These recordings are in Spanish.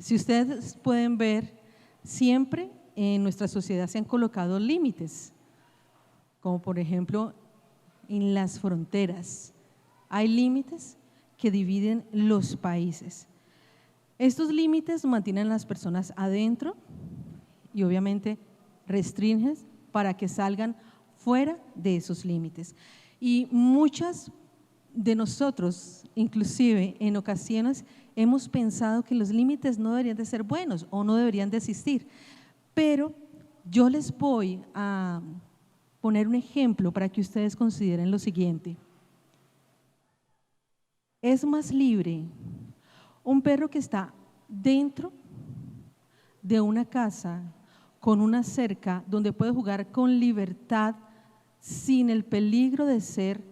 Si ustedes pueden ver, siempre en nuestra sociedad se han colocado límites, como por ejemplo en las fronteras. Hay límites que dividen los países. Estos límites mantienen a las personas adentro y obviamente restringen para que salgan fuera de esos límites. Y muchas de nosotros, inclusive en ocasiones, hemos pensado que los límites no deberían de ser buenos o no deberían de existir. Pero yo les voy a poner un ejemplo para que ustedes consideren lo siguiente. Es más libre un perro que está dentro de una casa con una cerca donde puede jugar con libertad sin el peligro de ser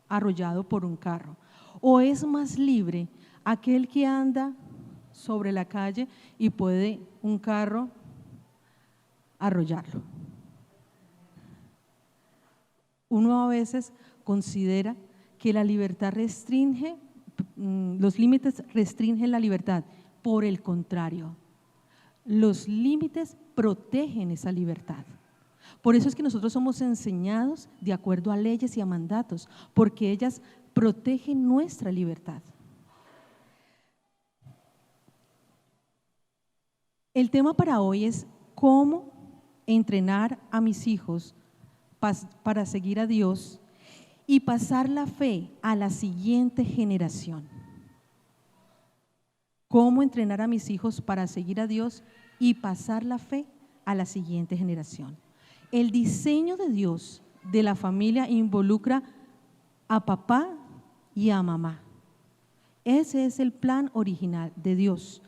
arrollado por un carro, o es más libre aquel que anda sobre la calle y puede un carro arrollarlo. Uno a veces considera que la libertad restringe, los límites restringen la libertad. Por el contrario, los límites protegen esa libertad. Por eso es que nosotros somos enseñados de acuerdo a leyes y a mandatos, porque ellas protegen nuestra libertad. El tema para hoy es cómo entrenar a mis hijos para seguir a Dios y pasar la fe a la siguiente generación. Cómo entrenar a mis hijos para seguir a Dios y pasar la fe a la siguiente generación. El diseño de Dios de la familia involucra a papá y a mamá. Ese es el plan original de Dios.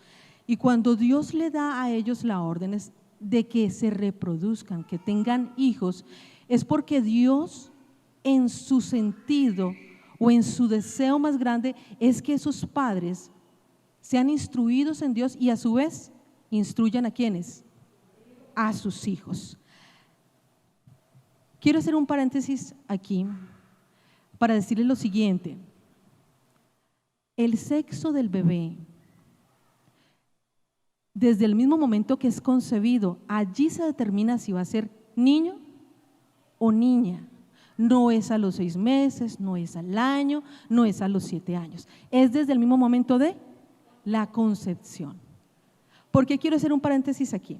Y cuando Dios le da a ellos la orden de que se reproduzcan, que tengan hijos, es porque Dios, en su sentido o en su deseo más grande, es que esos padres sean instruidos en Dios y a su vez instruyan ¿a quiénes? A sus hijos. Quiero hacer un paréntesis aquí para decirles lo siguiente. El sexo del bebé, desde el mismo momento que es concebido, allí se determina si va a ser niño o niña. No es a los 6 meses, no es al año, no es a los 7 años. Es desde el mismo momento de la concepción. ¿Por qué quiero hacer un paréntesis aquí?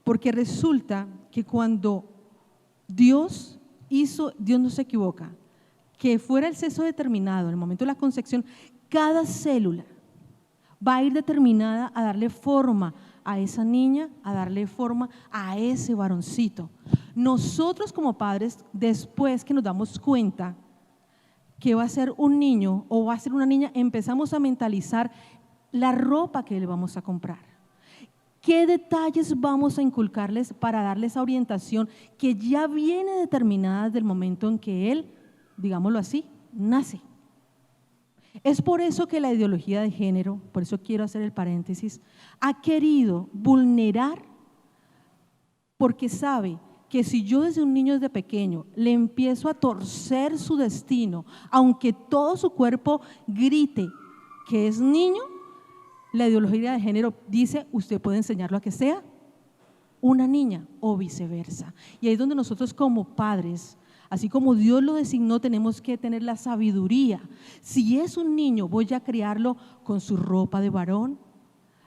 Porque resulta que cuando Dios no se equivoca, que fuera el sexo determinado en el momento de la concepción, cada célula va a ir determinada a darle forma a esa niña, a darle forma a ese varoncito. Nosotros como padres, después que nos damos cuenta que va a ser un niño o va a ser una niña, empezamos a mentalizar la ropa que le vamos a comprar. ¿Qué detalles vamos a inculcarles para darles esa orientación que ya viene determinada desde el momento en que él, digámoslo así, nace? Es por eso que la ideología de género, por eso quiero hacer el paréntesis, ha querido vulnerar, porque sabe que si yo desde un niño desde pequeño le empiezo a torcer su destino, aunque todo su cuerpo grite que es niño, la ideología de género dice, usted puede enseñarlo a que sea una niña o viceversa. Y ahí es donde nosotros como padres, así como Dios lo designó, tenemos que tener la sabiduría. Si es un niño, voy a criarlo con su ropa de varón,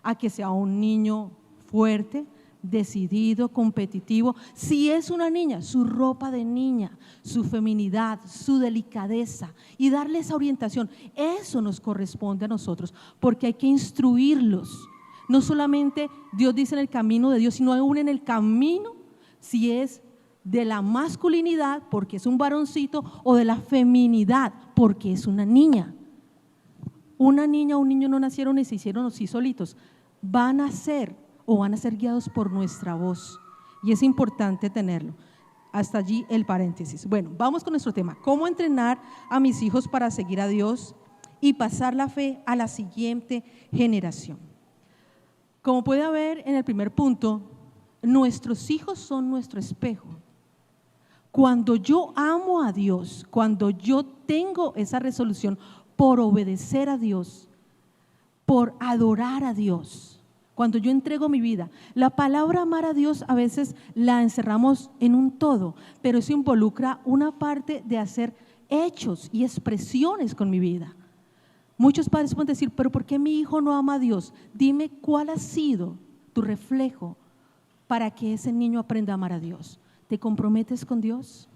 a que sea un niño fuerte, decidido, competitivo. Si es una niña, su ropa de niña, su feminidad, su delicadeza, y darle esa orientación. Eso nos corresponde a nosotros, porque hay que instruirlos. No solamente Dios dice en el camino de Dios, sino aún en el camino, si es de la masculinidad, porque es un varoncito, o de la feminidad, porque es una niña. Una niña o un niño no nacieron y se hicieron así solitos, van a ser o van a ser guiados por nuestra voz, y es importante tenerlo. Hasta allí el paréntesis. Bueno, vamos con nuestro tema, ¿cómo entrenar a mis hijos para seguir a Dios y pasar la fe a la siguiente generación? Como puede ver en el primer punto, nuestros hijos son nuestro espejo. Cuando yo amo a Dios, cuando yo tengo esa resolución por obedecer a Dios, por adorar a Dios. Cuando yo entrego mi vida, la palabra amar a Dios a veces la encerramos en un todo, pero eso involucra una parte de hacer hechos y expresiones con mi vida. Muchos padres pueden decir, pero ¿por qué mi hijo no ama a Dios? Dime cuál ha sido tu reflejo para que ese niño aprenda a amar a Dios. ¿Te comprometes con Dios?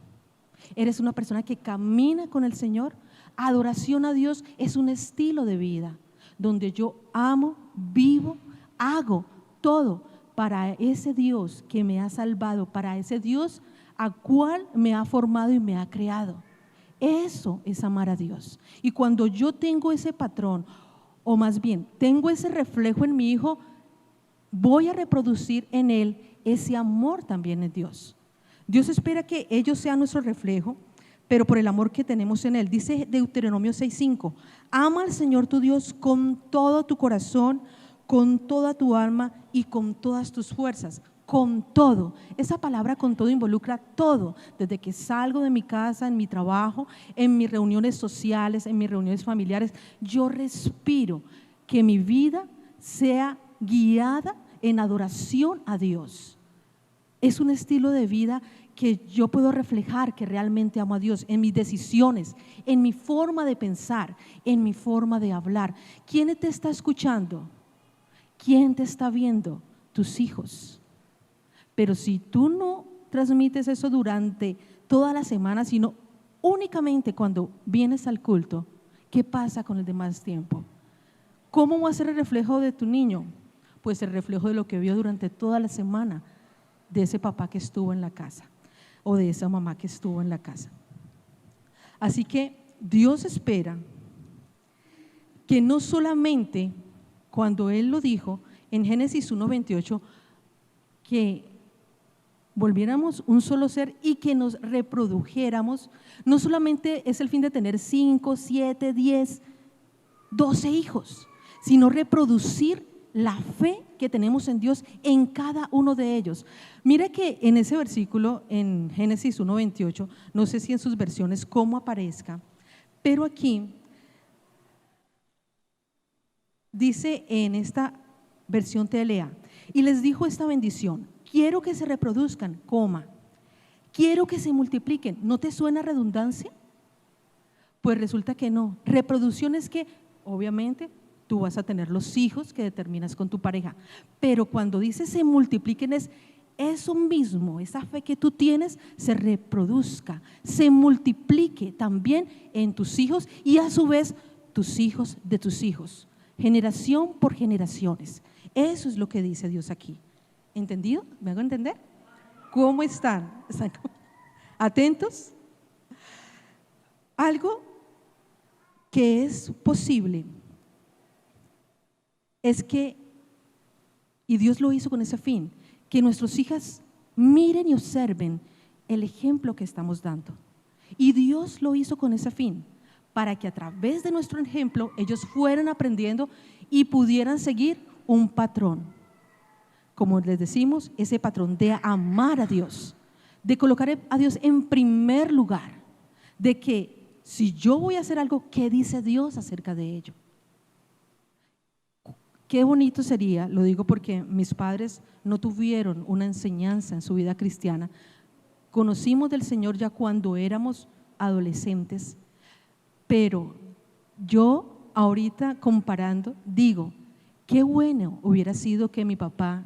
¿Eres una persona que camina con el Señor? Adoración a Dios es un estilo de vida donde yo amo, vivo, hago todo para ese Dios que me ha salvado, para ese Dios a cual me ha formado y me ha creado. Eso es amar a Dios. Y cuando yo tengo ese patrón, o más bien tengo ese reflejo en mi hijo, voy a reproducir en él ese amor también en Dios. Dios espera que ellos sean nuestro reflejo, pero por el amor que tenemos en él. Dice Deuteronomio 6:5, ama al Señor tu Dios con todo tu corazón, con toda tu alma y con todas tus fuerzas. Con todo. Esa palabra con todo involucra todo, desde que salgo de mi casa, en mi trabajo, en mis reuniones sociales, en mis reuniones familiares. Yo respiro que mi vida sea guiada en adoración a Dios. Es un estilo de vida que yo puedo reflejar que realmente amo a Dios en mis decisiones, en mi forma de pensar, en mi forma de hablar. ¿Quién te está escuchando? ¿Quién te está viendo? Tus hijos. Pero si tú no transmites eso durante toda la semana, sino únicamente cuando vienes al culto, ¿qué pasa con el demás tiempo? ¿Cómo va a ser el reflejo de tu niño? Pues el reflejo de lo que vio durante toda la semana, de ese papá que estuvo en la casa o de esa mamá que estuvo en la casa. Así que Dios espera que no solamente cuando Él lo dijo en Génesis 1:28, que volviéramos un solo ser y que nos reprodujéramos, no solamente es el fin de tener 5, 7, 10, 12 hijos, sino reproducir la fe que tenemos en Dios en cada uno de ellos. Mira que en ese versículo, en Génesis 1:28, no sé si en sus versiones cómo aparezca, pero aquí dice en esta versión TLA, y les dijo esta bendición: quiero que se reproduzcan, quiero que se multipliquen. ¿No te suena redundancia? Pues resulta que no. Reproducción es que, obviamente, tú vas a tener los hijos que determinas con tu pareja, pero cuando dice se multipliquen es eso mismo, esa fe que tú tienes se reproduzca, se multiplique también en tus hijos y a su vez tus hijos de tus hijos, generación por generaciones. Eso es lo que dice Dios aquí. ¿Entendido? ¿Me hago entender? ¿Cómo están? ¿Están atentos? Algo que es posible es que, y Dios lo hizo con ese fin, que nuestros hijas miren y observen el ejemplo que estamos dando. Y Dios lo hizo con ese fin, para que a través de nuestro ejemplo ellos fueran aprendiendo y pudieran seguir un patrón. Como les decimos, ese patrón de amar a Dios, de colocar a Dios en primer lugar, de que si yo voy a hacer algo, ¿qué dice Dios acerca de ello? Qué bonito sería, lo digo porque mis padres no tuvieron una enseñanza en su vida cristiana. Conocimos del Señor ya cuando éramos adolescentes, pero yo ahorita comparando digo, qué bueno hubiera sido que mi papá,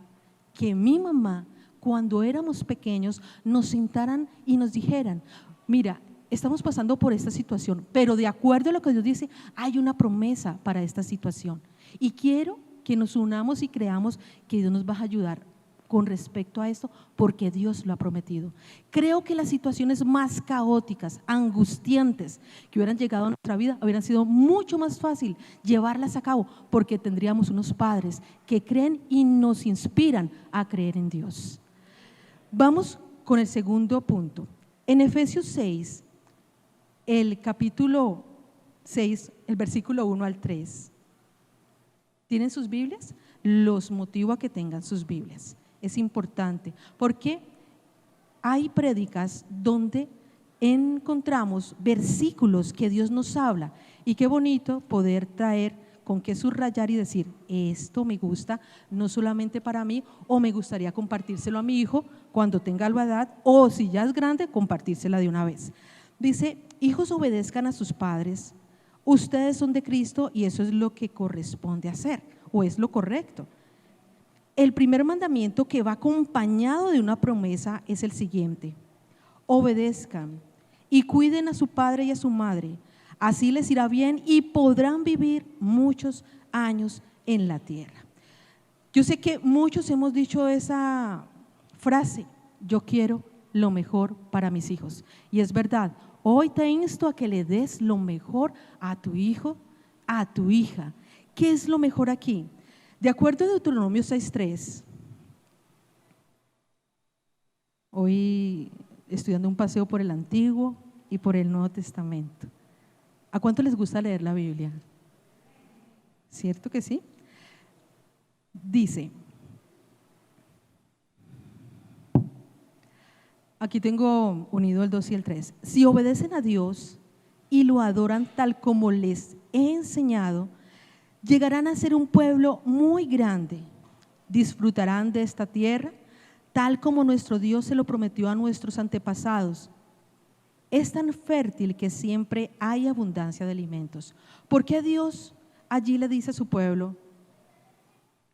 que mi mamá, cuando éramos pequeños nos sentaran y nos dijeran, mira, estamos pasando por esta situación, pero de acuerdo a lo que Dios dice, hay una promesa para esta situación y quiero que nos unamos y creamos que Dios nos va a ayudar con respecto a esto, porque Dios lo ha prometido. Creo que las situaciones más caóticas, angustiantes que hubieran llegado a nuestra vida, hubieran sido mucho más fácil llevarlas a cabo, porque tendríamos unos padres que creen y nos inspiran a creer en Dios. Vamos con el segundo punto. En Efesios 6, el capítulo 6, el versículo 1 al 3. ¿Tienen sus Biblias? Los motivo a que tengan sus Biblias. Es importante porque hay prédicas donde encontramos versículos que Dios nos habla y qué bonito poder traer con qué subrayar y decir, esto me gusta no solamente para mí, o me gustaría compartírselo a mi hijo cuando tenga la edad, o si ya es grande, compartírsela de una vez. Dice, hijos, obedezcan a sus padres, ustedes son de Cristo y eso es lo que corresponde hacer, o es lo correcto. El primer mandamiento que va acompañado de una promesa es el siguiente: obedezcan y cuiden a su padre y a su madre, así les irá bien y podrán vivir muchos años en la tierra. Yo sé que muchos hemos dicho esa frase, yo quiero lo mejor para mis hijos, y es verdad. Hoy te insto a que le des lo mejor a tu hijo, a tu hija. ¿Qué es lo mejor aquí? De acuerdo a Deuteronomio 6:3, hoy estoy dando un paseo por el Antiguo y por el Nuevo Testamento. ¿A cuánto les gusta leer la Biblia? ¿Cierto que sí? Dice, aquí tengo unido el 2 y el 3, si obedecen a Dios y lo adoran tal como les he enseñado, llegarán a ser un pueblo muy grande, disfrutarán de esta tierra, tal como nuestro Dios se lo prometió a nuestros antepasados. Es tan fértil que siempre hay abundancia de alimentos. ¿Por qué Dios allí le dice a su pueblo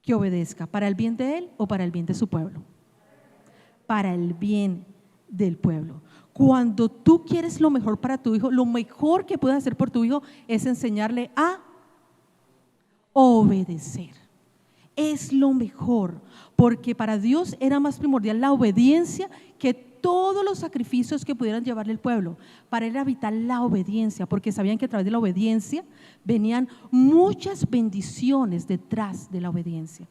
que obedezca? ¿Para el bien de él o para el bien de su pueblo? Para el bien del pueblo. Cuando tú quieres lo mejor para tu hijo, lo mejor que puedes hacer por tu hijo es enseñarle a obedecer. Es lo mejor, porque para Dios era más primordial la obediencia que todos los sacrificios que pudieran llevarle el pueblo. Para él era vital la obediencia, porque sabían que a través de la obediencia venían muchas bendiciones detrás de la obediencia.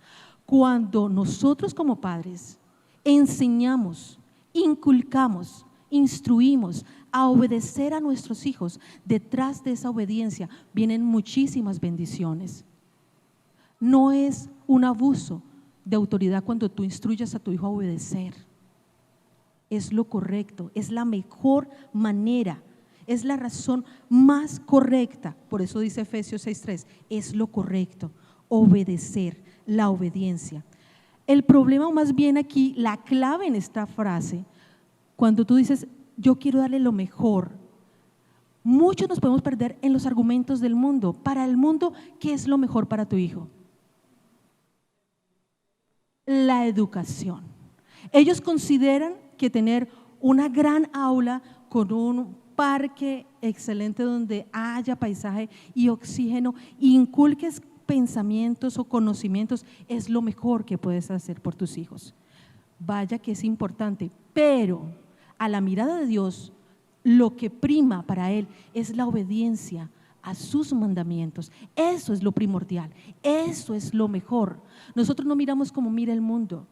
Cuando nosotros como padres enseñamos, inculcamos, instruimos a obedecer a nuestros hijos, detrás de esa obediencia vienen muchísimas bendiciones. No es un abuso de autoridad cuando tú instruyes a tu hijo a obedecer. Es lo correcto, es la mejor manera, es la razón más correcta. Por eso dice Efesios 6:3, es lo correcto, obedecer, la obediencia. El problema, más bien aquí, la clave en esta frase, cuando tú dices, yo quiero darle lo mejor, muchos nos podemos perder en los argumentos del mundo. Para el mundo, ¿qué es lo mejor para tu hijo? La educación. Ellos consideran que tener una gran aula con un parque excelente donde haya paisaje y oxígeno, inculques pensamientos o conocimientos, es lo mejor que puedes hacer por tus hijos. Vaya que es importante, pero a la mirada de Dios, lo que prima para Él es la obediencia a sus mandamientos. Eso es lo primordial, eso es lo mejor. Nosotros no miramos como mira el mundo,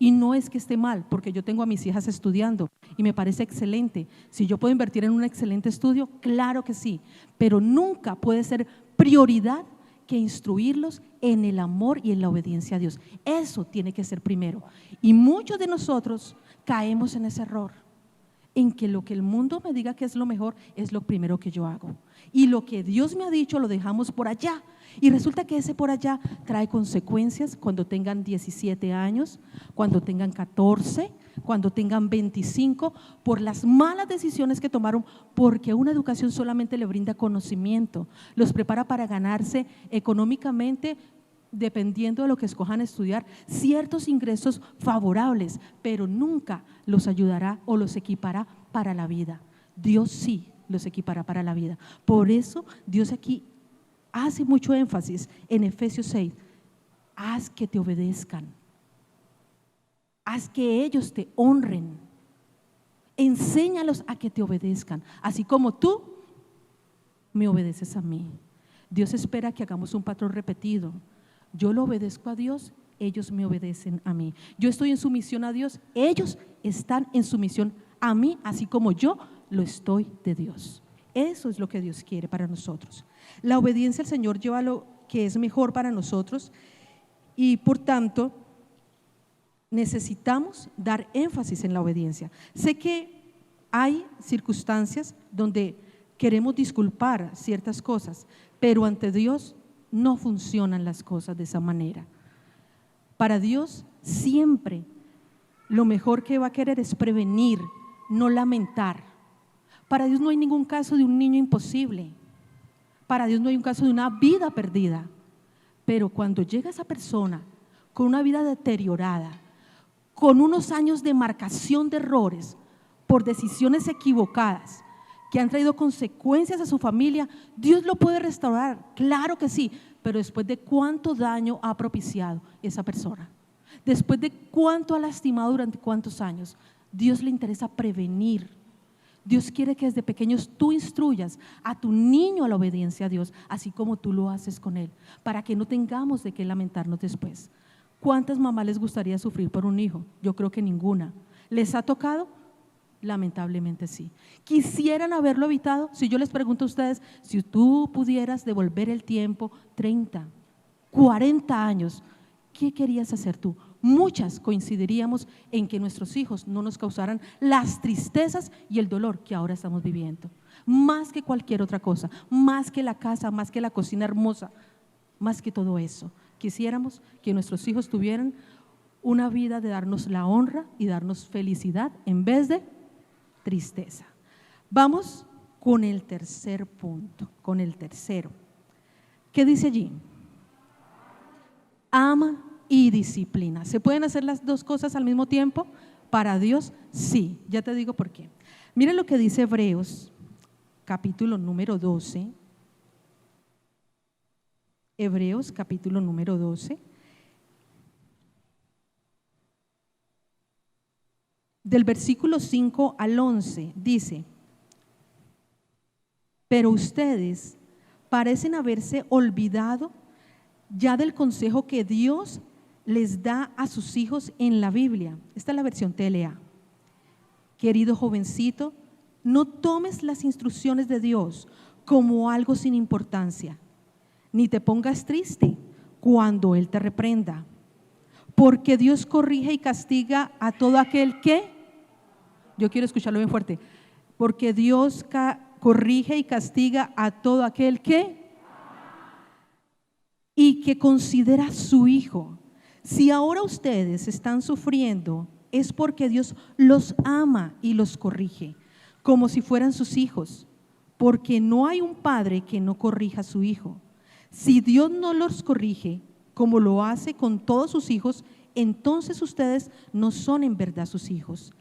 y no es que esté mal, porque yo tengo a mis hijas estudiando y me parece excelente. Si yo puedo invertir en un excelente estudio, claro que sí, pero nunca puede ser prioridad que instruirlos en el amor y en la obediencia a Dios. Eso tiene que ser primero, y muchos de nosotros caemos en ese error, en que lo que el mundo me diga que es lo mejor es lo primero que yo hago, y lo que Dios me ha dicho lo dejamos por allá, y resulta que ese por allá trae consecuencias cuando tengan 17 años, cuando tengan 14, cuando tengan 25, por las malas decisiones que tomaron, porque una educación solamente le brinda conocimiento, los prepara para ganarse económicamente, dependiendo de lo que escojan estudiar, ciertos ingresos favorables, pero nunca los ayudará o los equipará para la vida. Dios sí los equipará para la vida. Por eso Dios aquí hace mucho énfasis en Efesios 6, haz que te obedezcan, haz que ellos te honren, enséñalos a que te obedezcan, así como tú me obedeces a mí. Dios espera que hagamos un patrón repetido. Yo lo obedezco a Dios, ellos me obedecen a mí. Yo estoy en sumisión a Dios, ellos están en sumisión a mí, así como yo lo estoy de Dios. Eso es lo que Dios quiere para nosotros. La obediencia al Señor lleva lo que es mejor para nosotros, y por tanto necesitamos dar énfasis en la obediencia. Sé que hay circunstancias donde queremos disculpar ciertas cosas, pero ante Dios no funcionan las cosas de esa manera. Para Dios siempre lo mejor que va a querer es prevenir, no lamentar. Para Dios no hay ningún caso de un niño imposible. Para Dios no hay un caso de una vida perdida. Pero cuando llega esa persona con una vida deteriorada, con unos años de marcación de errores por decisiones equivocadas que han traído consecuencias a su familia, Dios lo puede restaurar, claro que sí, pero después de cuánto daño ha propiciado esa persona, después de cuánto ha lastimado durante cuántos años. Dios le interesa prevenir. Dios quiere que desde pequeños tú instruyas a tu niño a la obediencia a Dios, así como tú lo haces con él, para que no tengamos de qué lamentarnos después. ¿Cuántas mamás les gustaría sufrir por un hijo? Yo creo que ninguna. ¿Les ha tocado? Lamentablemente sí. ¿Quisieran haberlo evitado? Si yo les pregunto a ustedes, si tú pudieras devolver el tiempo 30, 40 años, ¿qué querías hacer tú? Muchas coincidiríamos en que nuestros hijos no nos causaran las tristezas y el dolor que ahora estamos viviendo, más que cualquier otra cosa, más que la casa, más que la cocina hermosa, más que todo eso. Quisiéramos que nuestros hijos tuvieran una vida de darnos la honra y darnos felicidad en vez de tristeza. Vamos con el tercer punto, con el tercero. ¿Qué dice allí? Ama y disciplina. ¿Se pueden hacer las dos cosas al mismo tiempo? Para Dios, sí. Ya te digo por qué. Miren lo que dice Hebreos, capítulo número 12. Hebreos, capítulo número 12. Del versículo 5 al 11, dice: pero ustedes parecen haberse olvidado ya del consejo que Dios les da a sus hijos en la Biblia. Esta es la versión TLA. Querido jovencito, no tomes las instrucciones de Dios como algo sin importancia, ni te pongas triste cuando Él te reprenda, porque Dios corrige y castiga a todo aquel que, yo quiero escucharlo bien fuerte, porque Dios corrige y castiga a todo aquel que, y que considera su hijo. Si ahora ustedes están sufriendo, es porque Dios los ama y los corrige, como si fueran sus hijos, porque no hay un padre que no corrija a su hijo. Si Dios no los corrige, como lo hace con todos sus hijos, entonces ustedes no son en verdad sus hijos.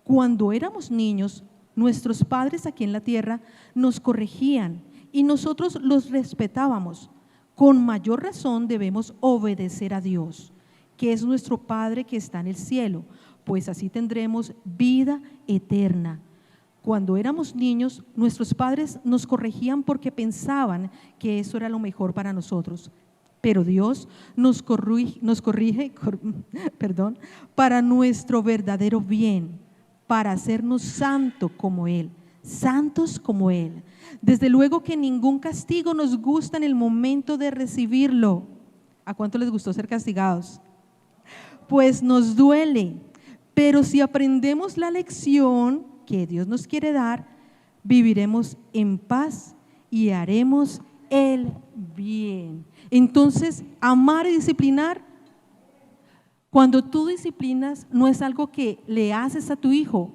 Cuando éramos niños, nuestros padres aquí en la tierra nos corregían y nosotros los respetábamos. Con mayor razón debemos obedecer a Dios, que es nuestro Padre que está en el cielo, pues así tendremos vida eterna. Cuando éramos niños, nuestros padres nos corregían porque pensaban que eso era lo mejor para nosotros. Pero Dios nos corrige, para nuestro verdadero bien, para hacernos santos como Él. Desde luego que ningún castigo nos gusta en el momento de recibirlo. ¿A cuánto les gustó ser castigados? Pues nos duele, pero si aprendemos la lección que Dios nos quiere dar, viviremos en paz y haremos el bien. Entonces, amar y disciplinar, cuando tú disciplinas, no es algo que le haces a tu hijo.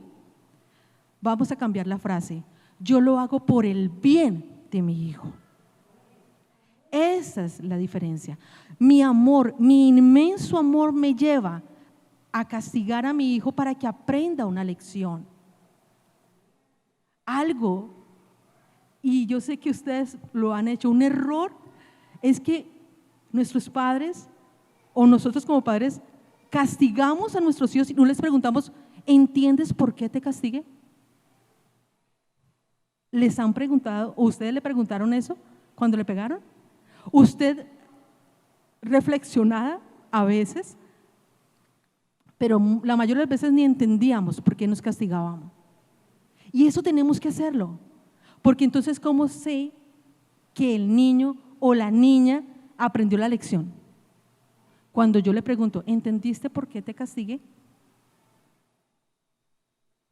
Vamos a cambiar la frase: yo lo hago por el bien de mi hijo. Esa es la diferencia. Mi amor, mi inmenso amor me lleva a castigar a mi hijo para que aprenda una lección. Algo, y yo sé que ustedes lo han hecho, un error es que nuestros padres o nosotros como padres castigamos a nuestros hijos y no les preguntamos: ¿entiendes por qué te castigué? ¿Les han preguntado o ustedes le preguntaron eso cuando le pegaron? ¿Usted reflexionaba a veces? Pero la mayoría de las veces ni entendíamos por qué nos castigábamos. Y eso tenemos que hacerlo, porque entonces ¿cómo sé que el niño o la niña aprendió la lección? Cuando yo le pregunto: ¿entendiste por qué te castigué?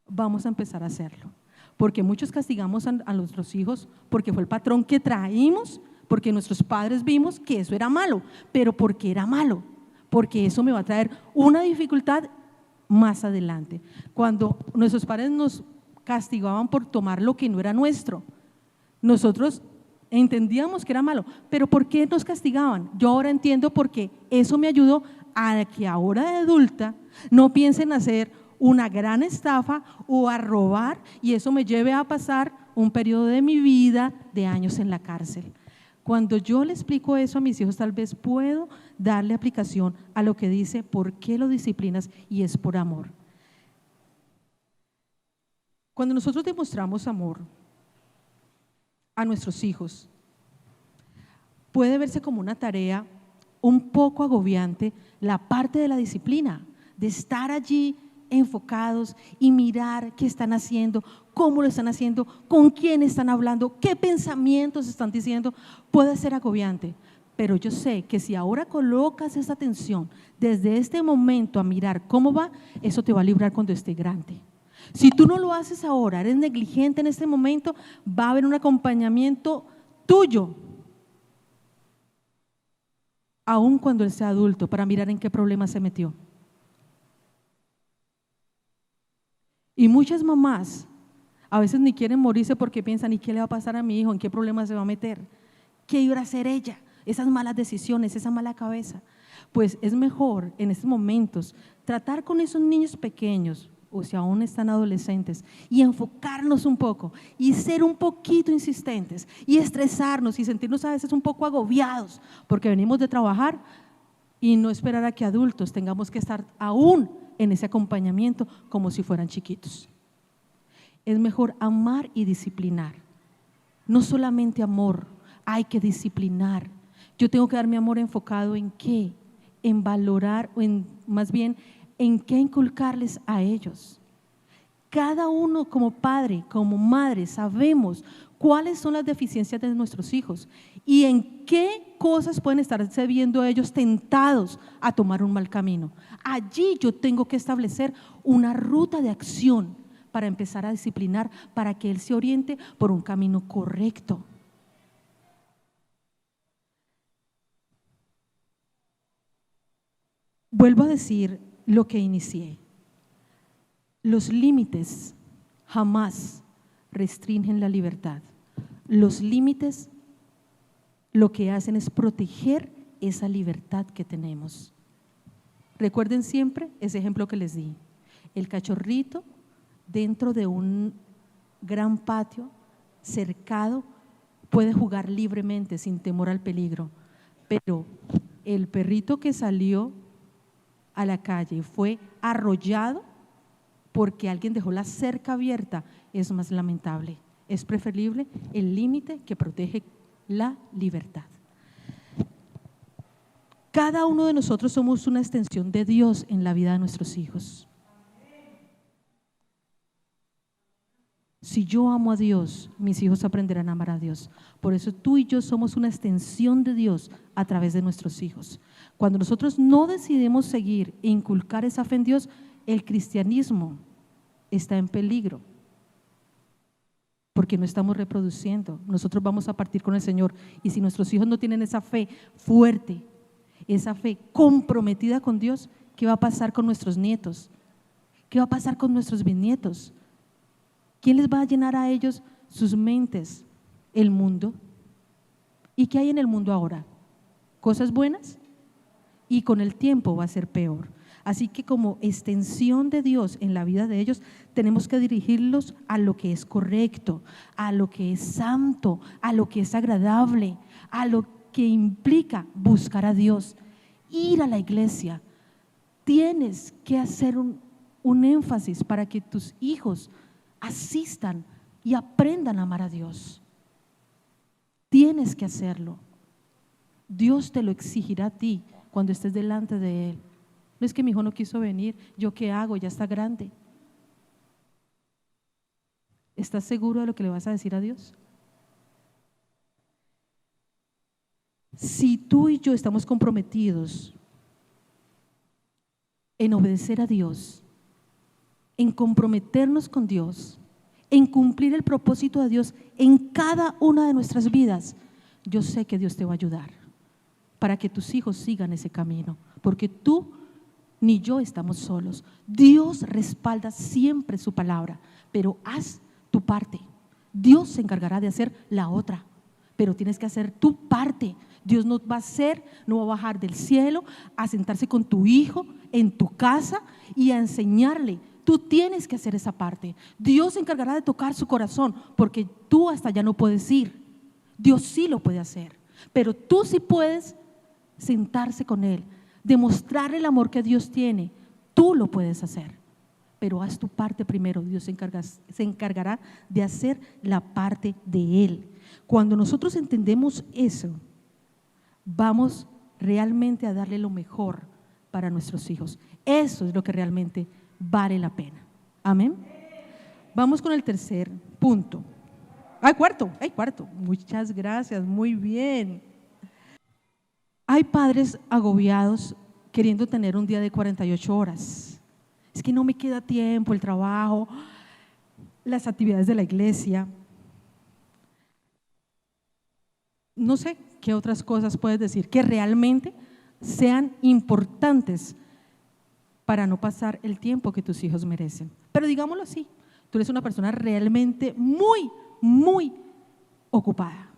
Vamos a empezar a hacerlo, porque muchos castigamos a nuestros hijos porque fue el patrón que traímos, porque nuestros padres vimos que eso era malo. ¿Pero por qué era malo? Porque eso me va a traer una dificultad más adelante. Cuando nuestros padres nos castigaban por tomar lo que no era nuestro, nosotros entendíamos que era malo, pero ¿por qué nos castigaban? Yo ahora entiendo porque eso me ayudó a que ahora de adulta no piense en hacer una gran estafa o a robar y eso me lleve a pasar un periodo de mi vida de años en la cárcel. Cuando yo le explico eso a mis hijos, tal vez puedo darle aplicación a lo que dice, ¿por qué lo disciplinas? Y es por amor. Cuando nosotros demostramos amor a nuestros hijos, puede verse como una tarea un poco agobiante la parte de la disciplina, de estar allí enfocados y mirar qué están haciendo, cómo lo están haciendo, con quién están hablando, qué pensamientos están diciendo. Puede ser agobiante, pero yo sé que si ahora colocas esa atención desde este momento a mirar cómo va, eso te va a librar cuando esté grande. Si tú no lo haces ahora, eres negligente en este momento, va a haber un acompañamiento tuyo, aun cuando él sea adulto, para mirar en qué problema se metió. Y muchas mamás a veces ni quieren morirse porque piensan, ¿y qué le va a pasar a mi hijo? ¿En qué problema se va a meter? ¿Qué iba a hacer ella? Esas malas decisiones, esa mala cabeza. Pues es mejor en estos momentos tratar con esos niños pequeños, o si aún están adolescentes, y enfocarnos un poco y ser un poquito insistentes y estresarnos y sentirnos a veces un poco agobiados porque venimos de trabajar y no esperar a que adultos tengamos que estar aún en ese acompañamiento como si fueran chiquitos. Es mejor amar y disciplinar. No solamente amor, hay que disciplinar. Yo tengo que dar mi amor enfocado en qué, en valorar, o en, más bien, en qué inculcarles a ellos. Cada uno como padre, como madre, sabemos cuáles son las deficiencias de nuestros hijos y en qué cosas pueden estarse viendo ellos tentados a tomar un mal camino. Allí yo tengo que establecer una ruta de acción para empezar a disciplinar, para que él se oriente por un camino correcto. Vuelvo a decir lo que inicié. Los límites jamás restringen la libertad. Los límites lo que hacen es proteger esa libertad que tenemos. Recuerden siempre ese ejemplo que les di. El cachorrito dentro de un gran patio cercado puede jugar libremente sin temor al peligro, pero el perrito que salió a la calle y fue arrollado porque alguien dejó la cerca abierta es más lamentable. Es preferible el límite que protege la libertad. Cada uno de nosotros somos una extensión de Dios en la vida de nuestros hijos. Si yo amo a Dios, mis hijos aprenderán a amar a Dios. Por eso tú y yo somos una extensión de Dios a través de nuestros hijos. Cuando nosotros no decidimos seguir e inculcar esa fe en Dios, el cristianismo está en peligro, porque no estamos reproduciendo. Nosotros vamos a partir con el Señor y si nuestros hijos no tienen esa fe fuerte, esa fe comprometida con Dios, ¿qué va a pasar con nuestros nietos? ¿Qué va a pasar con nuestros bisnietos? ¿Quién les va a llenar a ellos sus mentes? El mundo. ¿Y qué hay en el mundo ahora? ¿Cosas buenas? Y con el tiempo va a ser peor. Así que como extensión de Dios en la vida de ellos, tenemos que dirigirlos a lo que es correcto, a lo que es santo, a lo que es agradable, a lo que implica buscar a Dios, ir a la iglesia. Tienes que hacer un énfasis para que tus hijos asistan y aprendan a amar a Dios. Tienes que hacerlo. Dios te lo exigirá a ti cuando estés delante de Él. No es que mi hijo no quiso venir, ¿yo qué hago? Ya está grande. ¿Estás seguro de lo que le vas a decir a Dios? Si tú y yo estamos comprometidos en obedecer a Dios, en comprometernos con Dios, en cumplir el propósito de Dios en cada una de nuestras vidas, yo sé que Dios te va a ayudar para que tus hijos sigan ese camino, porque tú ni yo estamos solos. Dios respalda siempre su palabra, pero haz tu parte. Dios se encargará de hacer la otra, pero tienes que hacer tu parte. Dios no va a bajar del cielo a sentarse con tu hijo en tu casa y a enseñarle. Tú tienes que hacer esa parte. Dios se encargará de tocar su corazón, porque tú hasta allá no puedes ir. Dios sí lo puede hacer, pero tú sí puedes sentarse con Él, demostrarle el amor que Dios tiene. Tú lo puedes hacer, pero haz tu parte primero. Dios se encargará de hacer la parte de Él. Cuando nosotros entendemos eso, vamos realmente a darle lo mejor para nuestros hijos. Eso es lo que realmente vale la pena. Amén. Vamos con el tercer punto. Cuarto. Muchas gracias, muy bien. Hay padres agobiados queriendo tener un día de 48 horas. Es que no me queda tiempo, el trabajo, las actividades de la iglesia. No sé qué otras cosas puedes decir que realmente sean importantes para no pasar el tiempo que tus hijos merecen. Pero digámoslo así, tú eres una persona realmente muy, muy ocupada.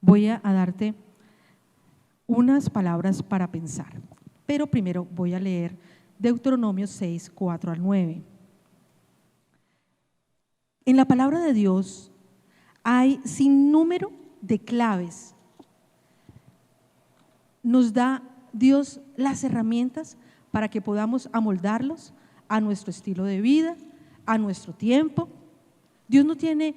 Voy a darte unas palabras para pensar, pero primero voy a leer Deuteronomio 6, 4 al 9. En la palabra de Dios hay sin número de claves. Nos da Dios las herramientas para que podamos amoldarlos a nuestro estilo de vida, a nuestro tiempo. Dios no tiene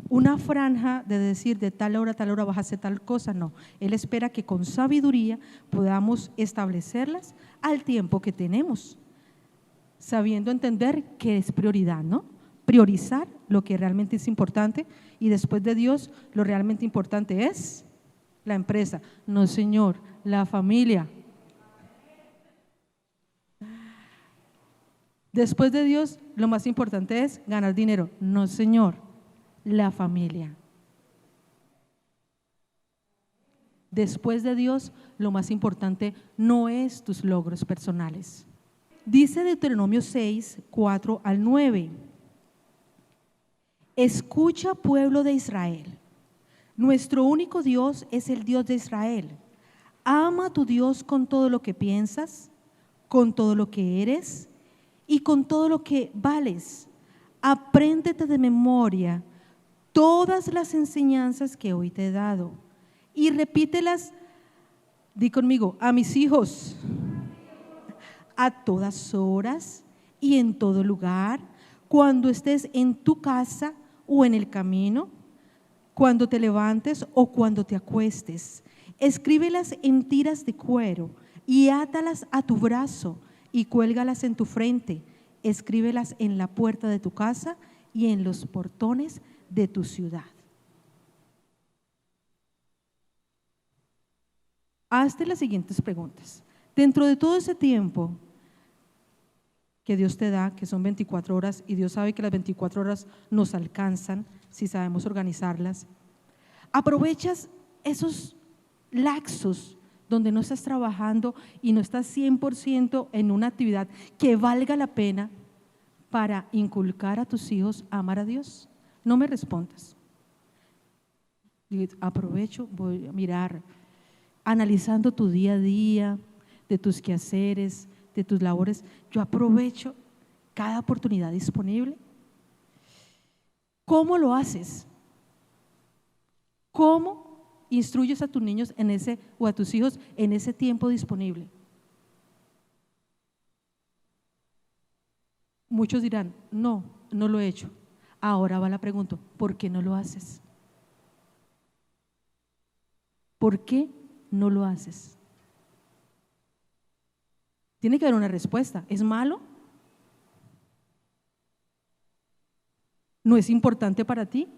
una franja de decir de tal hora a tal hora vas a hacer tal cosa, no. Él espera que con sabiduría podamos establecerlas al tiempo que tenemos, sabiendo entender que es prioridad, ¿no? Priorizar lo que realmente es importante, y después de Dios lo realmente importante es la empresa. No, Señor, la familia. Después de Dios lo más importante es ganar dinero. No, Señor, la familia. Después de Dios lo más importante no es tus logros personales. Dice Deuteronomio 6, 4 al 9. Escucha, pueblo de Israel, nuestro único Dios es el Dios de Israel. Ama a tu Dios con todo lo que piensas, con todo lo que eres y con todo lo que vales. Apréndete de memoria todas las enseñanzas que hoy te he dado y repítelas, di conmigo, a mis hijos, a todas horas y en todo lugar, cuando estés en tu casa o en el camino, cuando te levantes o cuando te acuestes. Escríbelas en tiras de cuero y átalas a tu brazo y cuélgalas en tu frente. Escríbelas en la puerta de tu casa y en los portones de tu ciudad. Hazte las siguientes preguntas. Dentro de todo ese tiempo que Dios te da, que son 24 horas, y Dios sabe que las 24 horas nos alcanzan si sabemos organizarlas, aprovechas esos laxos donde no estás trabajando y no estás 100% en una actividad que valga la pena para inculcar a tus hijos a amar a Dios. No me respondas. Aprovecho, voy a mirar, analizando tu día a día, de tus quehaceres, de tus labores. Yo aprovecho cada oportunidad disponible. ¿Cómo lo haces? ¿Cómo instruyes a tus niños en ese, o a tus hijos en ese tiempo disponible? Muchos dirán, no lo he hecho. Ahora va la pregunta, ¿por qué no lo haces? ¿Por qué no lo haces? Tiene que haber una respuesta. ¿Es malo? ¿No es importante para ti?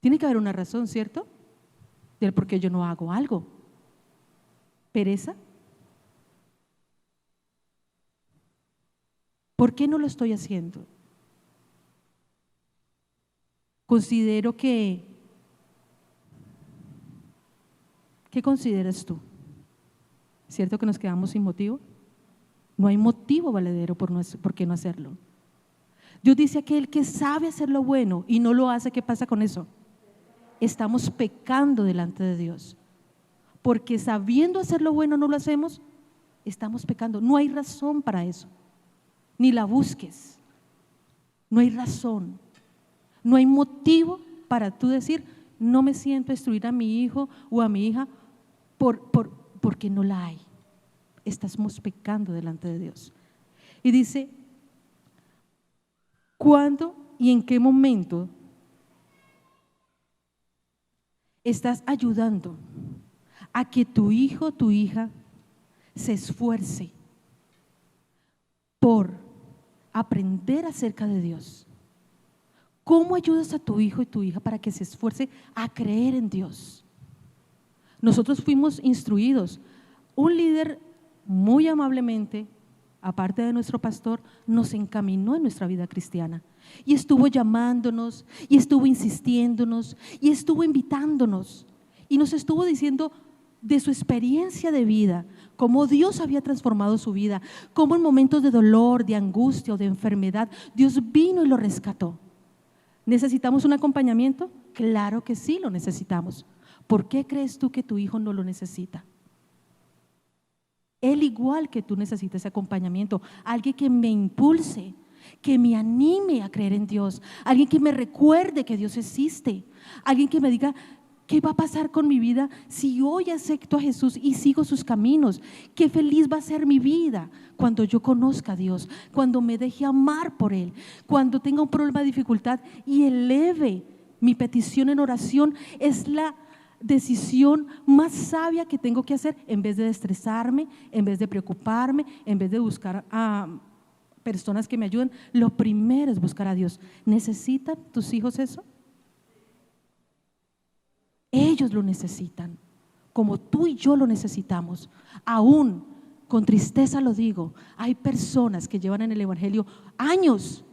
Tiene que haber una razón, ¿cierto? Del por qué yo no hago algo. ¿Pereza? ¿Por qué no lo estoy haciendo? Considero que ¿Qué consideras tú? ¿Cierto que nos quedamos sin motivo? No hay motivo valedero por qué no hacerlo. Dios dice: aquel que sabe hacer lo bueno y no lo hace, ¿qué pasa con eso? Estamos pecando delante de Dios. Porque sabiendo hacer lo bueno no lo hacemos, estamos pecando. No hay razón para eso. Ni la busques. No hay razón. No hay motivo para tú decir: no me siento a instruir a mi hijo o a mi hija porque no la hay. Estamos pecando delante de Dios. Y dice: ¿cuándo y en qué momento estás ayudando a que tu hijo o tu hija se esfuerce por aprender acerca de Dios? ¿Cómo ayudas a tu hijo y tu hija para que se esfuerce a creer en Dios? Nosotros fuimos instruidos. Un líder muy amablemente, aparte de nuestro pastor, nos encaminó en nuestra vida cristiana y estuvo llamándonos y estuvo insistiéndonos y estuvo invitándonos y nos estuvo diciendo de su experiencia de vida, cómo Dios había transformado su vida, cómo en momentos de dolor, de angustia o de enfermedad, Dios vino y lo rescató. ¿Necesitamos un acompañamiento? Claro que sí lo necesitamos. ¿Por qué crees tú que tu hijo no lo necesita? Él, igual que tú, necesita ese acompañamiento, alguien que me impulse, que me anime a creer en Dios, alguien que me recuerde que Dios existe, alguien que me diga: ¿qué va a pasar con mi vida si hoy acepto a Jesús y sigo sus caminos? Qué feliz va a ser mi vida cuando yo conozca a Dios, cuando me deje amar por Él, cuando tenga un problema de dificultad y eleve mi petición en oración. Es la decisión más sabia que tengo que hacer, en vez de estresarme, en vez de preocuparme, en vez de buscar a personas que me ayuden. Lo primero es buscar a Dios. ¿Necesitan tus hijos eso? Ellos lo necesitan, como tú y yo lo necesitamos. Aún con tristeza lo digo, hay personas que llevan en el evangelio años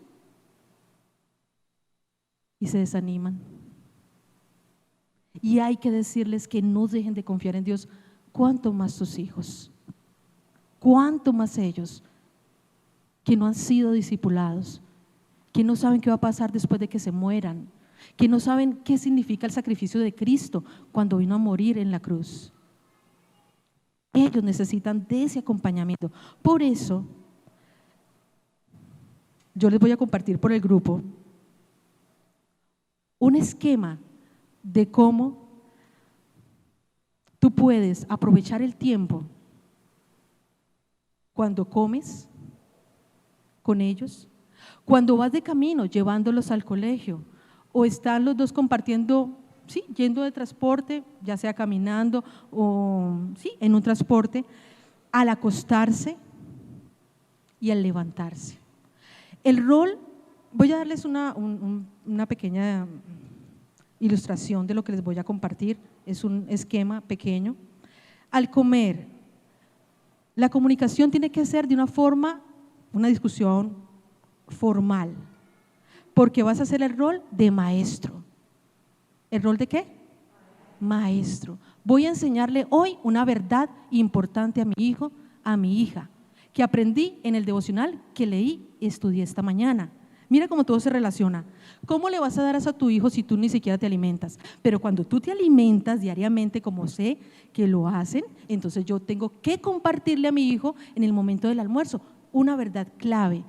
y se desaniman. Y hay que decirles que no dejen de confiar en Dios. Cuánto más sus hijos, cuánto más ellos que no han sido discipulados, que no saben qué va a pasar después de que se mueran, que no saben qué significa el sacrificio de Cristo cuando vino a morir en la cruz. Ellos necesitan de ese acompañamiento. Por eso yo les voy a compartir por el grupo un esquema de cómo tú puedes aprovechar el tiempo cuando comes con ellos, cuando vas de camino llevándolos al colegio, o están los dos compartiendo, sí, yendo de transporte, ya sea caminando o sí, en un transporte, al acostarse y al levantarse. El rol, voy a darles una pequeña ilustración de lo que les voy a compartir. Es un esquema pequeño. Al comer, la comunicación tiene que ser de una forma, una discusión formal, porque vas a hacer el rol de maestro. ¿El rol de qué? Maestro. Voy a enseñarle hoy una verdad importante a mi hijo, a mi hija, que aprendí en el devocional que leí y estudié esta mañana. Mira cómo todo se relaciona. ¿Cómo le vas a dar eso a tu hijo si tú ni siquiera te alimentas? Pero cuando tú te alimentas diariamente, como sé que lo hacen, entonces yo tengo que compartirle a mi hijo en el momento del almuerzo una verdad clave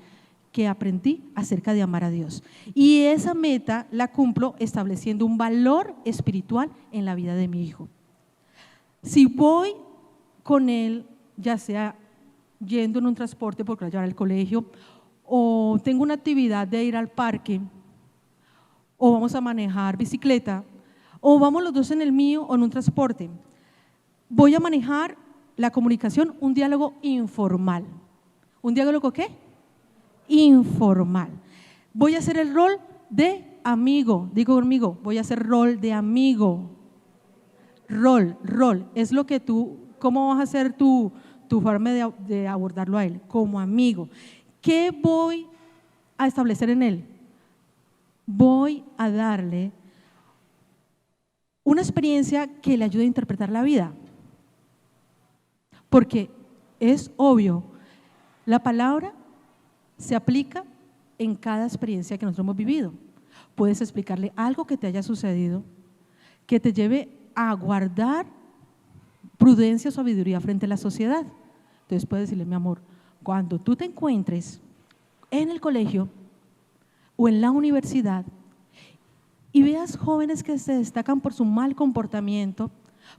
que aprendí acerca de amar a Dios. Y esa meta la cumplo estableciendo un valor espiritual en la vida de mi hijo. Si voy con él, ya sea yendo en un transporte porque lo voy a llevar al colegio, o tengo una actividad de ir al parque, o vamos a manejar bicicleta, o vamos los dos en el mío o en un transporte, voy a manejar la comunicación, un diálogo informal. ¿Un diálogo qué? Informal. Voy a hacer el rol de amigo. Digo conmigo, voy a hacer rol de amigo. Rol, es lo que tú, ¿cómo vas a hacer tu forma de abordarlo a él? Como amigo. ¿Qué voy a establecer en él? Voy a darle una experiencia que le ayude a interpretar la vida. Porque es obvio, la palabra se aplica en cada experiencia que nosotros hemos vivido. Puedes explicarle algo que te haya sucedido, que te lleve a guardar prudencia o sabiduría frente a la sociedad. Entonces puedes decirle, mi amor, cuando tú te encuentres en el colegio o en la universidad y veas jóvenes que se destacan por su mal comportamiento,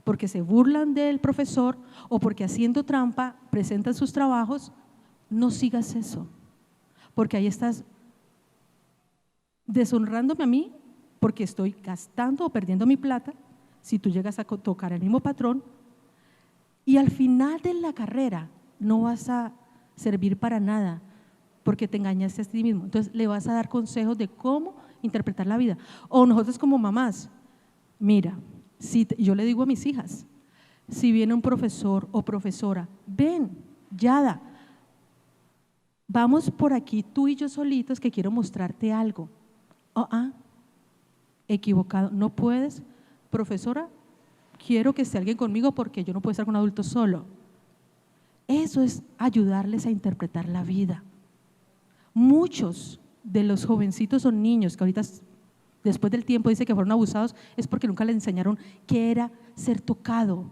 porque se burlan del profesor o porque haciendo trampa presentan sus trabajos, no sigas eso, porque ahí estás deshonrándome a mí porque estoy gastando o perdiendo mi plata si tú llegas a tocar al mismo patrón y al final de la carrera no vas a servir para nada porque te engañaste a ti mismo. Entonces le vas a dar consejos de cómo interpretar la vida. O nosotros como mamás, mira, yo le digo a mis hijas, si viene un profesor o profesora, ven, Yada, vamos por aquí tú y yo solitos que quiero mostrarte algo. Equivocado, no puedes, profesora, quiero que esté alguien conmigo porque yo no puedo estar con un adulto solo. Eso es ayudarles a interpretar la vida. Muchos de los jovencitos o niños que ahorita después del tiempo dice que fueron abusados es porque nunca les enseñaron qué era ser tocado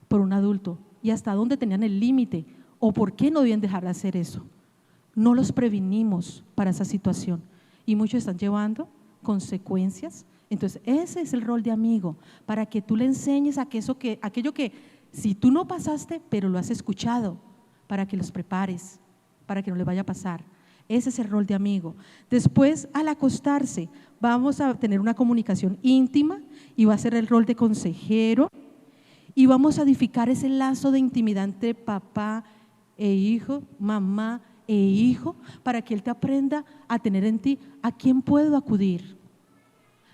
por un adulto y hasta dónde tenían el límite o por qué no debían dejar de hacer eso. No los previnimos para esa situación y muchos están llevando consecuencias. Entonces ese es el rol de amigo, para que tú le enseñes aquello que si tú no pasaste pero lo has escuchado, para que los prepares, para que no le vaya a pasar. Ese es el rol de amigo. Después, al acostarse, vamos a tener una comunicación íntima y va a ser el rol de consejero y vamos a edificar ese lazo de intimidad entre papá e hijo, mamá e hijo, para que él te aprenda a tener en ti a quién puedo acudir.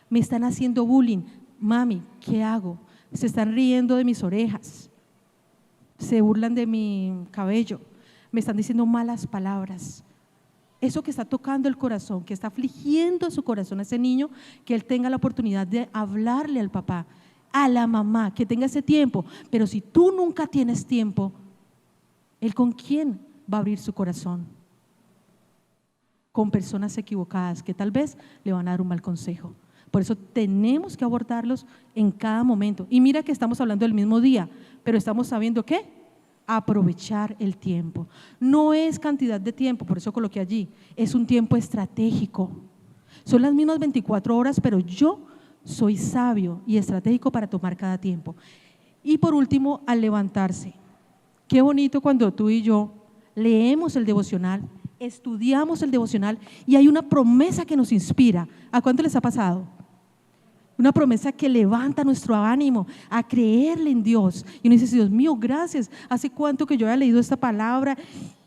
Me están haciendo bullying, mami, ¿qué hago? Se están riendo de mis orejas, se burlan de mi cabello, me están diciendo malas palabras. Eso que está tocando el corazón, que está afligiendo su corazón a ese niño, que él tenga la oportunidad de hablarle al papá, a la mamá, que tenga ese tiempo. Pero si tú nunca tienes tiempo, ¿él con quién va a abrir su corazón? Con personas equivocadas que tal vez le van a dar un mal consejo. Por eso tenemos que abordarlos en cada momento. Y mira que estamos hablando del mismo día, pero estamos sabiendo ¿qué? Aprovechar el tiempo. No es cantidad de tiempo, por eso coloqué allí, es un tiempo estratégico. Son las mismas 24 horas, pero yo soy sabio y estratégico para tomar cada tiempo. Y por último, al levantarse. Qué bonito cuando tú y yo leemos el devocional, estudiamos el devocional y hay una promesa que nos inspira. ¿A cuánto les ha pasado? Una promesa que levanta nuestro ánimo a creerle en Dios. Y uno dice, Dios mío, gracias. ¿Hace cuánto que yo había leído esta palabra?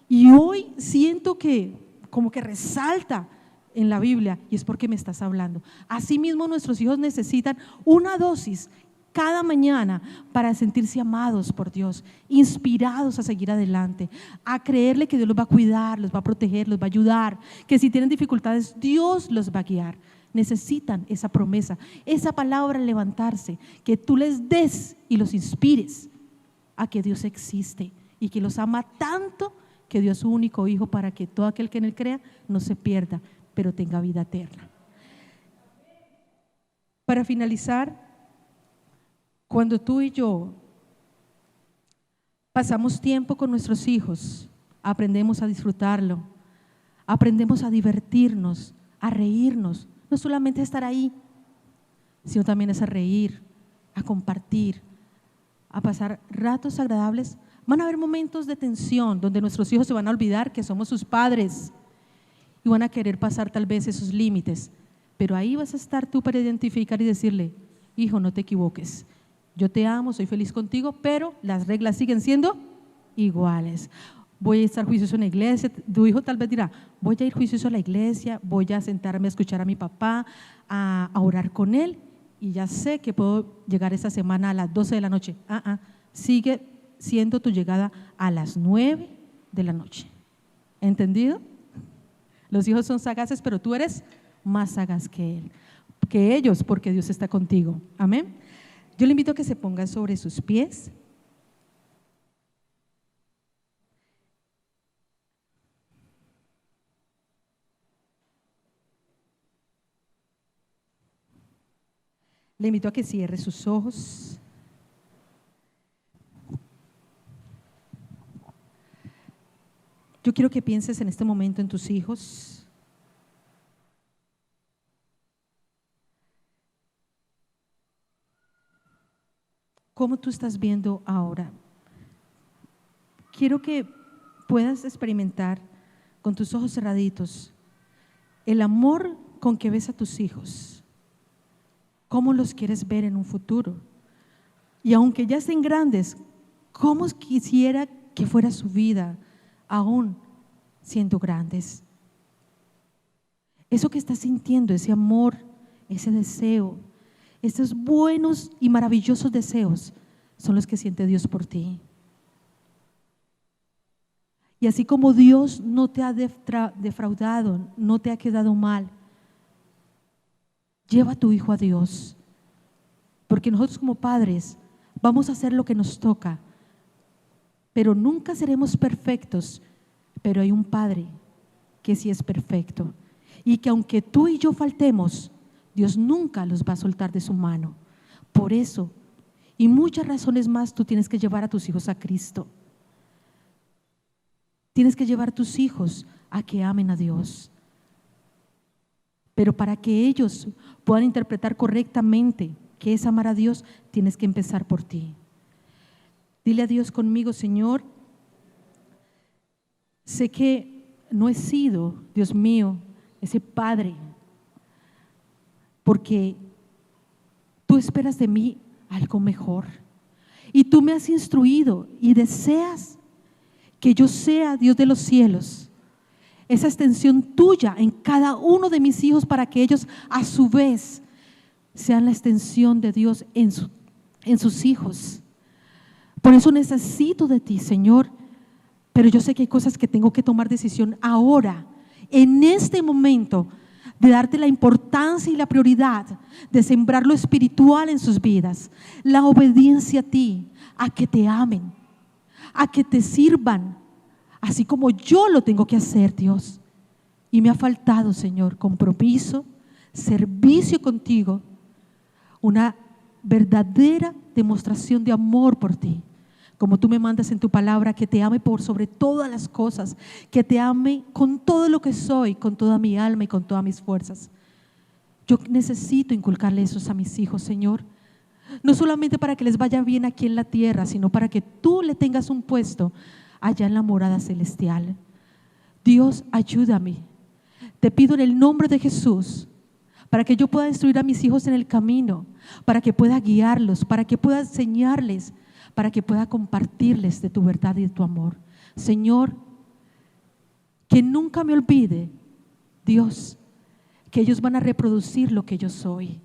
Y hoy siento que como que resalta en la Biblia y es porque me estás hablando. Asimismo, nuestros hijos necesitan una dosis cada mañana para sentirse amados por Dios, inspirados a seguir adelante, a creerle que Dios los va a cuidar, los va a proteger, los va a ayudar, que si tienen dificultades, Dios los va a guiar. Necesitan esa promesa, esa palabra al levantarse, que tú les des y los inspires a que Dios existe y que los ama tanto que dio a su único hijo para que todo aquel que en él crea no se pierda, pero tenga vida eterna. Para finalizar, cuando tú y yo pasamos tiempo con nuestros hijos, aprendemos a disfrutarlo, aprendemos a divertirnos, a reírnos. No solamente estar ahí, sino también es a reír, a compartir, a pasar ratos agradables. Van a haber momentos de tensión donde nuestros hijos se van a olvidar que somos sus padres y van a querer pasar tal vez esos límites, pero ahí vas a estar tú para identificar y decirle, hijo, no te equivoques, yo te amo, soy feliz contigo, pero las reglas siguen siendo iguales. Voy a estar juicioso en la iglesia. Tu hijo tal vez dirá, voy a ir juicioso a la iglesia, voy a sentarme a escuchar a mi papá, a orar con él y ya sé que puedo llegar esa semana a las 12 de la noche. Sigue siendo tu llegada a las 9 de la noche. ¿Entendido? Los hijos son sagaces, pero tú eres más sagaz que él. que ellos, porque Dios está contigo. Amén. Yo le invito a que se ponga sobre sus pies. Le invito a que cierre sus ojos. Yo quiero que pienses en este momento en tus hijos. ¿Cómo tú estás viendo ahora? Quiero que puedas experimentar con tus ojos cerraditos el amor con que ves a tus hijos. ¿Cómo los quieres ver en un futuro? Y aunque ya estén grandes, ¿cómo quisiera que fuera su vida aún siendo grandes? Eso que estás sintiendo, ese amor, ese deseo, esos buenos y maravillosos deseos son los que siente Dios por ti. Y así como Dios no te ha defraudado, no te ha quedado mal, lleva a tu hijo a Dios, porque nosotros como padres vamos a hacer lo que nos toca, pero nunca seremos perfectos. Pero hay un Padre que sí es perfecto y que aunque tú y yo faltemos, Dios nunca los va a soltar de su mano. Por eso y muchas razones más, tú tienes que llevar a tus hijos a Cristo. Tienes que llevar a tus hijos a que amen a Dios. Pero para que ellos puedan interpretar correctamente qué es amar a Dios, tienes que empezar por ti. Dile a Dios conmigo: Señor, sé que no he sido, Dios mío, ese padre, porque tú esperas de mí algo mejor. Y tú me has instruido y deseas que yo sea, Dios de los cielos, esa extensión tuya en cada uno de mis hijos, para que ellos a su vez sean la extensión de Dios en sus hijos. Por eso necesito de ti, Señor. Pero yo sé que hay cosas que tengo que tomar decisión ahora, en este momento, de darte la importancia y la prioridad de sembrar lo espiritual en sus vidas, la obediencia a ti, a que te amen, a que te sirvan, así como yo lo tengo que hacer, Dios. Y me ha faltado, Señor, compromiso, servicio contigo, una verdadera demostración de amor por ti. Como tú me mandas en tu palabra, que te ame por sobre todas las cosas, que te ame con todo lo que soy, con toda mi alma y con todas mis fuerzas. Yo necesito inculcarle eso a mis hijos, Señor. No solamente para que les vaya bien aquí en la tierra, sino para que tú le tengas un puesto allá en la morada celestial. Dios, ayúdame. Te pido en el nombre de Jesús, para que yo pueda instruir a mis hijos en el camino, para que pueda guiarlos, para que pueda enseñarles, para que pueda compartirles de tu verdad y de tu amor. Señor, que nunca me olvide, Dios, que ellos van a reproducir lo que yo soy,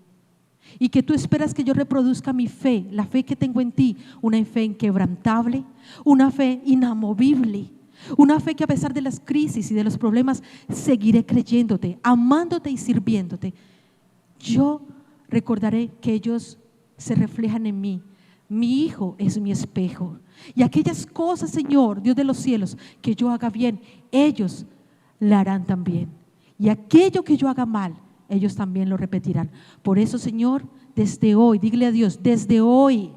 y que tú esperas que yo reproduzca mi fe, la fe que tengo en ti, una fe inquebrantable, una fe inamovible, una fe que a pesar de las crisis y de los problemas seguiré creyéndote, amándote y sirviéndote. Yo recordaré que ellos se reflejan en mí. Mi hijo es mi espejo, y aquellas cosas, Señor, Dios de los cielos, que yo haga bien, ellos la harán también, y aquello que yo haga mal, ellos también lo repetirán. Por eso, Señor, desde hoy, dile a Dios, desde hoy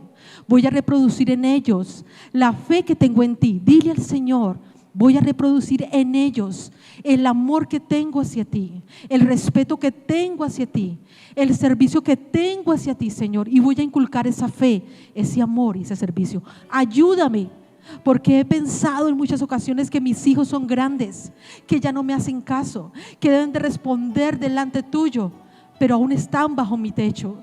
voy a reproducir en ellos la fe que tengo en ti. Dile al Señor: voy a reproducir en ellos el amor que tengo hacia ti, el respeto que tengo hacia ti, el servicio que tengo hacia ti, Señor. Y voy a inculcar esa fe, ese amor y ese servicio. Ayúdame, porque he pensado en muchas ocasiones que mis hijos son grandes, que ya no me hacen caso, que deben de responder delante tuyo, pero aún están bajo mi techo.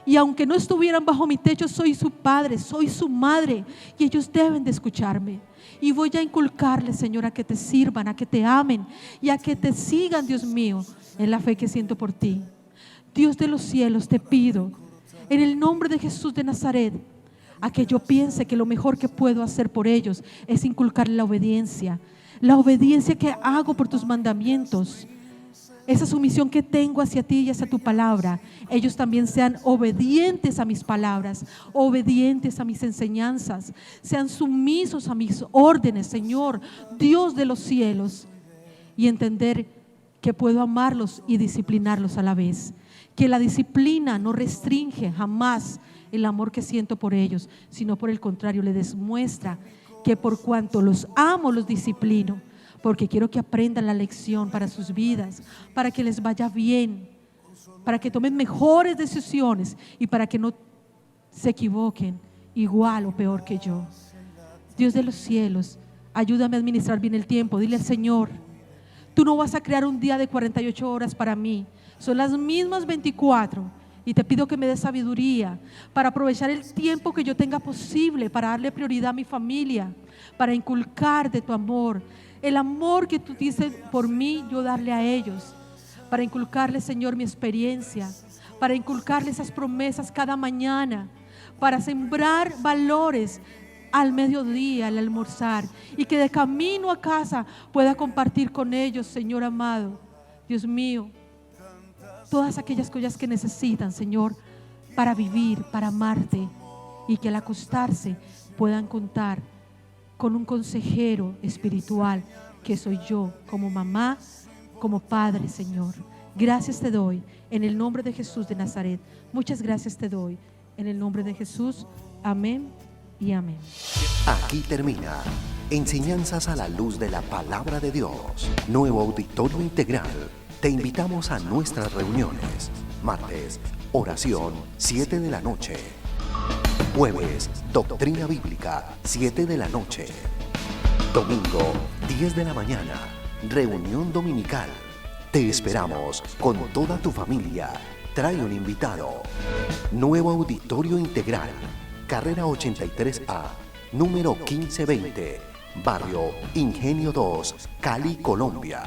Y aunque no estuvieran bajo mi techo, soy su padre, soy su madre, y ellos deben de escucharme. Y voy a inculcarles, Señor, a que te sirvan, a que te amen y a que te sigan, Dios mío, en la fe que siento por ti. Dios de los cielos, te pido, en el nombre de Jesús de Nazaret, a que yo piense que lo mejor que puedo hacer por ellos es inculcar la obediencia que hago por tus mandamientos, esa sumisión que tengo hacia ti y hacia tu palabra, ellos también sean obedientes a mis palabras, obedientes a mis enseñanzas, sean sumisos a mis órdenes, Señor, Dios de los cielos, y entender que puedo amarlos y disciplinarlos a la vez, que la disciplina no restringe jamás el amor que siento por ellos, sino por el contrario, le demuestra que por cuanto los amo, los disciplino, porque quiero que aprendan la lección para sus vidas, para que les vaya bien, para que tomen mejores decisiones y para que no se equivoquen igual o peor que yo. Dios de los cielos, ayúdame a administrar bien el tiempo. Dile al Señor, tú no vas a crear un día de 48 horas para mí, son las mismas 24, y te pido que me des sabiduría para aprovechar el tiempo que yo tenga posible, para darle prioridad a mi familia, para inculcar de tu amor, el amor que tú dices por mí, yo darle a ellos, para inculcarles, Señor, mi experiencia, para inculcarles esas promesas cada mañana, para sembrar valores al mediodía, al almorzar, y que de camino a casa pueda compartir con ellos, Señor amado. Dios mío, todas aquellas cosas que necesitan, Señor, para vivir, para amarte, y que al acostarse puedan contar con un consejero espiritual que soy yo, como mamá, como padre, Señor. Gracias te doy en el nombre de Jesús de Nazaret. Muchas gracias te doy en el nombre de Jesús. Amén y amén. Aquí termina Enseñanzas a la luz de la palabra de Dios. Nuevo Auditorio Integral. Te invitamos a nuestras reuniones. Martes, oración, 7 de la noche. Jueves, doctrina bíblica, 7 de la noche. Domingo, 10 de la mañana, reunión dominical. Te esperamos con toda tu familia. Trae un invitado. Nuevo Auditorio Integral, carrera 83A, número 1520, barrio Ingenio 2, Cali, Colombia.